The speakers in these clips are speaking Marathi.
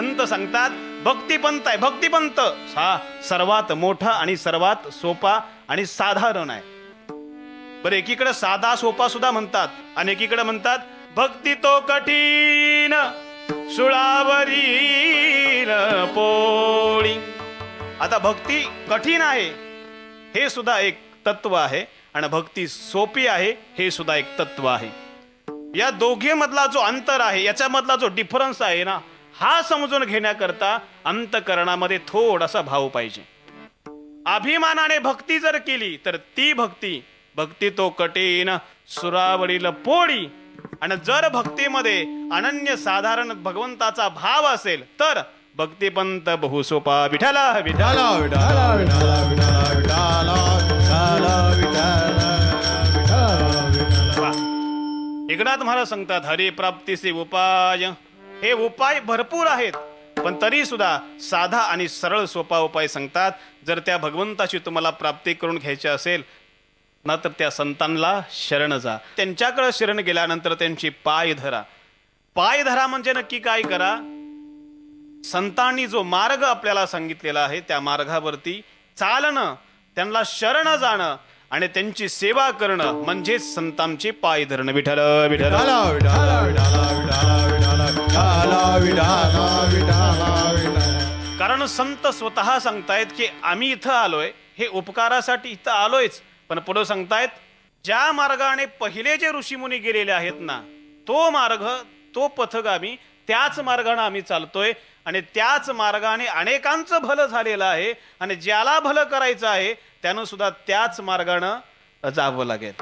संत सांगतात भक्तिपंत आहे. भक्तिपंत हा सर्वात मोठा आणि सर्वात सोपा आणि साधारण आहे. बरं, एकीकडे साधा सोपा सुद्धा म्हणतात आणि एकीकडे म्हणतात भक्ती तो कठीण सुळावरील पोळी. आता भक्ती कठीण आहे हे सुद्धा एक तत्व आहे आणि भक्ती सोपी आहे हे सुद्धा एक तत्व आहे. या दोघे मधला जो अंतर आहे, याच्यामधला जो डिफरन्स आहे ना, हा समजून घेण्याकरता अंतकरणामध्ये थोडासा भाव पाहिजे. अभिमानाने भक्ती जर केली तर ती भक्ती तो कठीण सुरावरील पोळी. आणि जर भक्तीमध्ये अनन्य साधारण भगवंताचा भाव असेल तर भक्तिपंत बहुसोपा. विठ्ठला विठ्ठला विठ्ठला विठ्ठला विठ्ठला विठ्ठला. एकनाथ महाराज सांगतात हरिप्राप्तीचे उपाय. हे उपाय भरपूर आहेत पण तरी सुद्धा साधा आणि सरळ सोपा उपाय सांगतात. जर त्या भगवंताची तुम्हाला प्राप्ती करून घ्यायची असेल ना तर त्या संतांना शरण जा. त्यांच्याकडे शरण गेल्यानंतर त्यांची पाय धरा. पाय धरा म्हणजे नक्की काय करा? संतांनी जो मार्ग आपल्याला सांगितलेला आहे त्या मार्गावरती चालणं, त्यांना शरण जाणं आणि त्यांची सेवा करणं म्हणजेच संतांचे पाय धरणं. विठ्ठल विठ्ठल कारण संत स्वतः सांगतायत की आम्ही इथं आलोय, हे उपकारासाठी इथं आलोयच. पण पुढे सांगतायत ज्या मार्गाने पहिले जे ऋषीमुनी गेलेले आहेत ना, तो मार्ग, तो पथगामी, त्याच मार्गाने आम्ही चालतोय आणि त्याच मार्गाने अनेकांचं भलं झालेलं आहे. आणि ज्याला भलं करायचं आहे त्यानं सुद्धा त्याच मार्गाने जावं लागेल.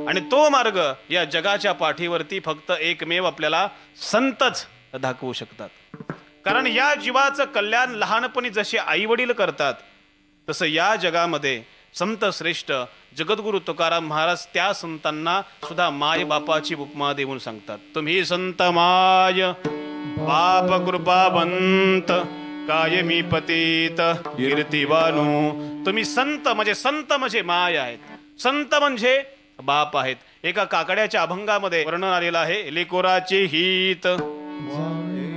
आणि तो मार्ग या जगाच्या पाठीवरती फक्त एकमेव आपल्याला संतच दाखवू शकतात. कारण या जीवाचं कल्याण लहानपणी जसे आई वडील करतात तसं या जगामध्ये संत श्रेष्ठ जगद्गुरु तुकाराम महाराज त्या संतांना सुद्धा माय बापाची उपमा देऊन सांगतात. तुम्ही संत माय बाप कृपावंत कायमी पतित कीर्तिवानू. तुम्ही संत म्हणजे माय आहेत, संत म्हणजे बाप आहेत. एका काकड्याच्या अभंगामध्ये वर्णन आलेलं आहे. लेकोराचे हित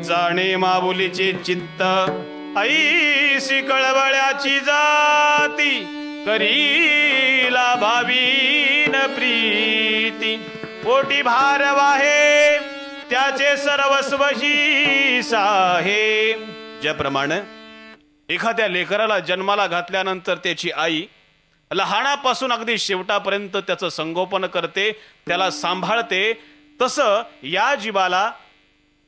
जाणे माऊलीचे चित्त ऐसी कळवळ्याची जाती करीला भावीन प्रीती. पोटी भार वाहे त्याचे सर्वस्व हीच आहे. ज्याप्रमाणे एखाद्या लेकराला जन्माला घातल्यानंतर त्याची आई लहानापासून अगदी शेवटापर्यंत त्याचं संगोपन करते, त्याला सांभाळते, तसं या जीवाला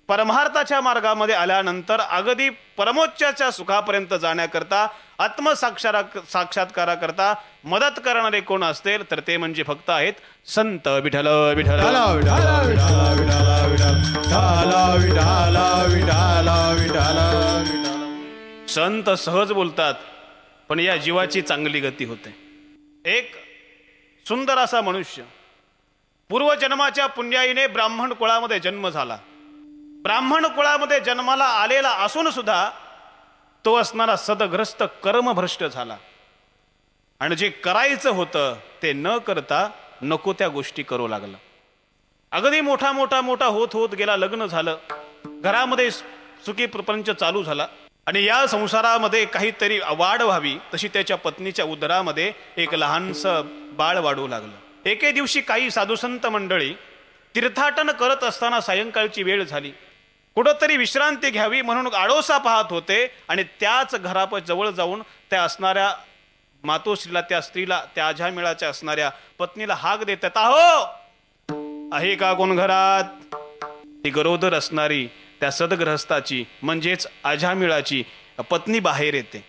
परमार्थाच्या मार्गामध्ये आल्यानंतर अगदी परमोच्चाच्या सुखापर्यंत जाण्याकरता आत्मसाक्षात्काराकरता मदत करणारे कोण असतील तर ते म्हणजे फक्त आहेत संत. विठ्ठल विठ्ठल. संत सहज बोलतात पण या जीवाची चांगली गती होते. एक सुंदर असा मनुष्य पूर्वजन्माच्या पुण्याईने ब्राह्मण कुळामध्ये जन्म झाला. ब्राह्मण कुळामध्ये जन्माला आलेला असून सुद्धा तो असणारा सदग्रस्त कर्मभ्रष्ट झाला आणि जे करायचं होतं ते न करता नको त्या गोष्टी करू लागला. अगदी मोठा होत होत गेला. लग्न झालं, घरामध्ये सुखी प्रपंच चालू झाला आणि या संसारामध्ये काहीतरी वाढ व्हावी तशी त्याच्या पत्नीच्या उदरामध्ये एक लहानसं बाळ वाढू लागलं. एके दिवशी काही साधुसंत मंडळी तीर्थाटन करत असताना सायंकाळची वेळ झाली. कुठंतरी विश्रांती घ्यावी म्हणून आडोसा पाहत होते आणि त्याच जवळ जाऊन त्या असणाऱ्या मातोश्रीला, त्या स्त्रीला, त्या अजामिळाच्या असणाऱ्या पत्नीला हाक देतात. अहो, आहे का कोण घरात? ती गरोदर असणारी त्या सदग्रहस्थाची म्हणजेच अजामिळाची पत्नी बाहेर येते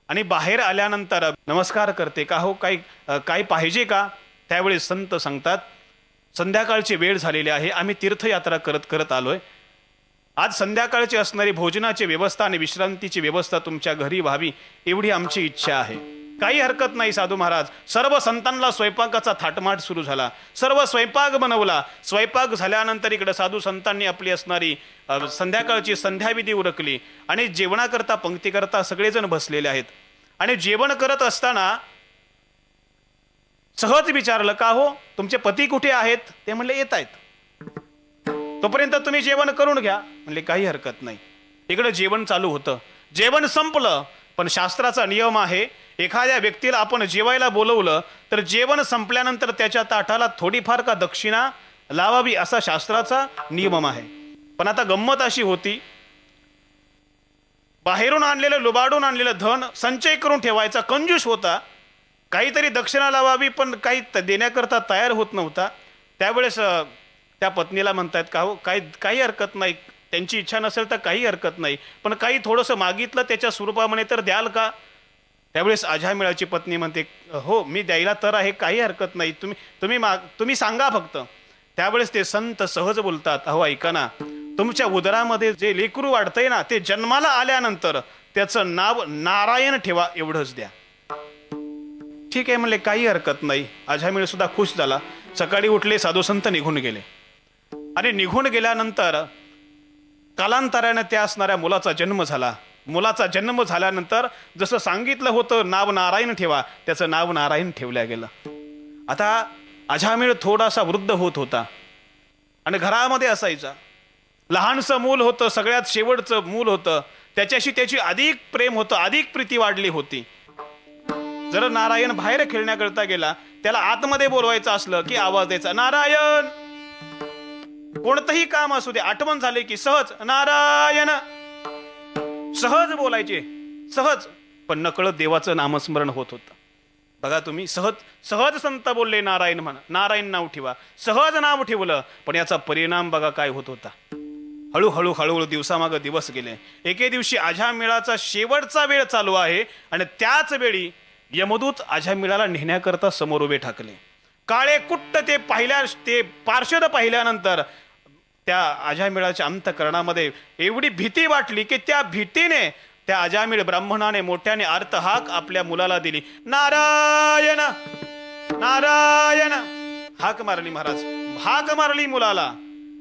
आणि बाहेर आल्यानंतर नमस्कार करते. का हो, काय पाहिजे का? त्यावेळी संत सांगतात संध्याकाळची वेळ झालेली आहे, आम्ही तीर्थयात्रा करत आलोय. आज संध्याकाळची असणारी भोजनाची व्यवस्था आणि विश्रांतीची व्यवस्था तुमच्या घरी व्हावी एवढी आमची इच्छा आहे. काही हरकत नाही साधू महाराज. सर्व संतांना स्वयंपाकाचा थाटमाट सुरू झाला. सर्व स्वयंपाक बनवला. स्वयंपाक झाल्यानंतर इकडे साधू संतांनी आपली असणारी संध्याकाळची संध्याविधी उरकली आणि जेवणाकरता पंक्तीकरता सगळेजण बसलेले आहेत. आणि जेवण करत असताना सहज विचारलं, का हो, तुमचे पती कुठे आहेत? ते म्हणले येत आहेत. तोपर्यंत तुम्ही जेवण करून घ्या. म्हणले काही हरकत नाही. इकडे जेवण चालू होतं. जेवण संपलं, पण शास्त्राचा नियम आहे, एखाद्या व्यक्तीला आपण जेवायला बोलवलं तर जेवण संपल्यानंतर त्याच्या ताटाला थोडीफार का दक्षिणा लावावी, असा शास्त्राचा नियम आहे. पण आता गंमत अशी होती, बाहेरून आणलेलं लुबाडून आणलेलं धन संचय करून ठेवायचा कंजूस होता, काहीतरी दक्षिणा लावावी पण काही देण्याकरता तयार होत नव्हता. त्यावेळेस त्या पत्नीला म्हणतायत का हो, काही हरकत नाही, त्यांची इच्छा नसेल तर काही हरकत नाही, पण काही थोडंसं मागितलं त्याच्या स्वरूपामध्ये तर द्याल का? त्यावेळेस अजामिळाची पत्नी म्हणते, हो मी द्यायला तर आहे, काही हरकत नाही, तुम्ही सांगा फक्त. त्यावेळेस ते संत सहज बोलतात, अहो ऐका ना, तुमच्या उदरामध्ये जे लेकरू वाढतंय ना, ते जन्माला आल्यानंतर त्याचं नाव नारायण ठेवा, एवढंच द्या. ठीक आहे म्हणले, काही हरकत नाही. अजामिळ सुद्धा खुश झाला. सकाळी उठले, साधू संत निघून गेले आणि निघून गेल्यानंतर कालांतराने त्या असणाऱ्या मुलाचा जन्म झाला. मुलाचा जन्म झाल्यानंतर जसं सांगितलं होतं नाव नारायण ठेवा, त्याचं नाव नारायण ठेवलं गेलं. आता अजामिळ थोडासा वृद्ध होत होता आणि घरामध्ये असायचा. लहानसं मूल होतं, सगळ्यात शेवटचं मूल होतं, त्याच्याशी त्याची अधिक प्रेम होतं, अधिक प्रीती वाढली होती. जर नारायण बाहेर खेळण्याकरता गेला, त्याला आतमध्ये बोलवायचं असलं की आवाज द्यायचा, नारायण. कोणतंही काम असू दे, आठवण झाले की सहज नारायण, सहज बोलायचे, सहज. पण नकळत देवाचं नामस्मरण होत होतं. बघा तुम्ही, सहज संत बोलले नारायण म्हणा, नारायण नाव ठेवा, सहज नाव ठेवलं, पण याचा परिणाम बघा काय होत होता. हळूहळू दिवसामागं दिवस गेले. एके दिवशी अजामिळाचा शेवटचा वेळ चालू आहे आणि त्याच वेळी यमदूत अजामिळाला नेण्याकरता समोर उभे ठाकले. काळे कुट्ट ते पार्श्वद पाहिल्यानंतर त्या अजामिळाच्या अंतःकरणामध्ये एवढी भीती वाटली की त्या भीतीने त्या अजामिळ ब्राह्मणाने मोठ्याने अर्थहाक आपल्या मुलाला दिली, नारायण नारायण हाक मारली. महाराज हाक मारली मुलाला,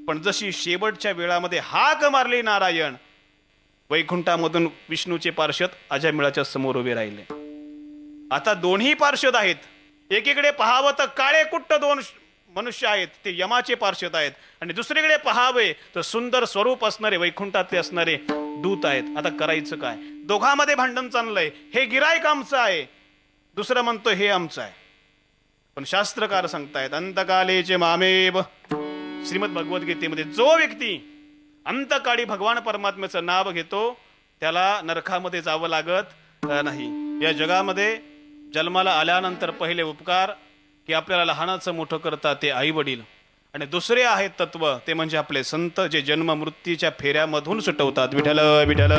पण जशी शेवटच्या वेळामध्ये हाक मारली नारायण, वैकुंठामधून विष्णूचे पार्षद अजामिळाच्या समोर उभे राहिले. आता दोन्ही पार्षद आहेत. एकीकडे पाहावं तर काळे कुट्ट दोन मनुष्य आहेत, ते यमाचे पार्षद आहेत, आणि दुसरीकडे पाहावे तर सुंदर स्वरूप असणारे वैकुंठातले असणारे दूत आहेत. आता करायचं काय? दोघांमध्ये भांडण चाललंय. हे गिरायक आमचं आहे, दुसरं म्हणतो हे आमचं आहे. पण शास्त्रकार सांगतायत, अंतकालेचे मामेव. श्रीमद भगवद्गीतेमध्ये जो व्यक्ती अंतकाळी भगवान परमात्म्याचं नाव घेतो त्याला नरकामध्ये जावं लागत नाही. या जगामध्ये जन्माला आल्यानंतर पहिले उपकार की आपल्याला लहानाचं मोठं करतात ते आई वडील, आणि दुसरे आहेत तत्व ते म्हणजे आपले संत, जे जन्म मृत्यूच्या फेऱ्यामधून सुटवतात. विठ्ठल विठ्ठल.